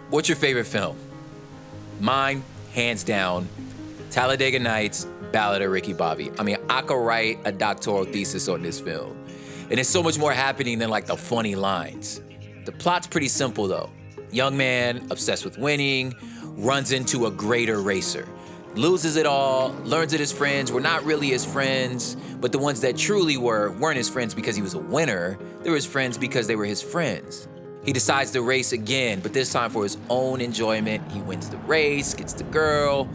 What's your favorite film? Mine, hands down, Talladega Nights, Ballad of Ricky Bobby. I mean, I could write a doctoral thesis on this film. And it's so much more happening than like the funny lines. The plot's pretty simple though. Young man, obsessed with winning, runs into a greater racer. Loses it all, learns that his friends were not really his friends, but the ones that truly weren't his friends because he was a winner. They were his friends because they were his friends. He decides to race again, but this time for his own enjoyment. He wins the race, gets the girl.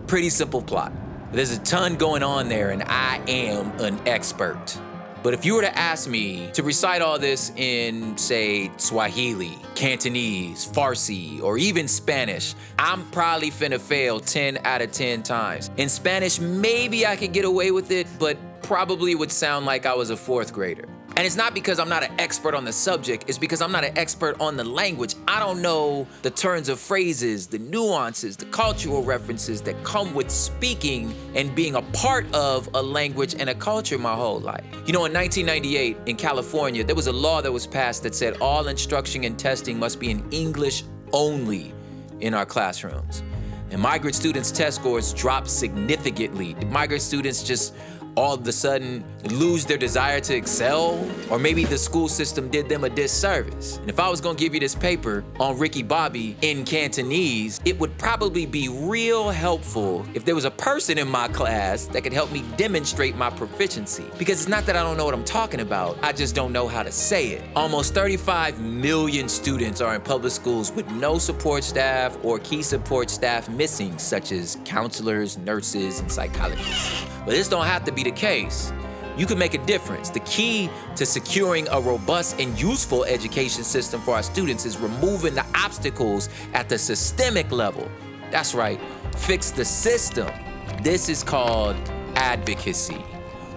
Pretty simple plot. There's a ton going on there, and I am an expert. But if you were to ask me to recite all this in, say, Swahili, Cantonese, Farsi, or even Spanish, I'm probably finna fail 10 out of 10 times. In Spanish, maybe I could get away with it, but probably would sound like I was a fourth grader. And it's not because I'm not an expert on the subject, it's because I'm not an expert on the language. I don't know the turns of phrases, the nuances, the cultural references that come with speaking and being a part of a language and a culture my whole life. You know, in 1998 in California, there was a law that was passed that said all instruction and testing must be in English only in our classrooms. And migrant students' test scores dropped significantly. Migrant students just all of a sudden lose their desire to excel, or maybe the school system did them a disservice. And if I was gonna give you this paper on Ricky Bobby in Cantonese, it would probably be real helpful if there was a person in my class that could help me demonstrate my proficiency. Because it's not that I don't know what I'm talking about, I just don't know how to say it. Almost 35 million students are in public schools with no support staff or key support staff missing, such as counselors, nurses, and psychologists. But this don't have to be the case. You can make a difference. The key to securing a robust and useful education system for our students is removing the obstacles at the systemic level. That's right, fix the system. This is called advocacy.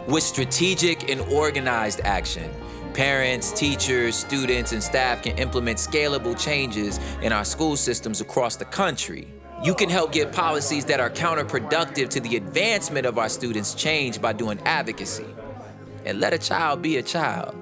With strategic and organized action, parents, teachers, students, and staff can implement scalable changes in our school systems across the country. You can help get policies that are counterproductive to the advancement of our students change by doing advocacy. And let a child be a child.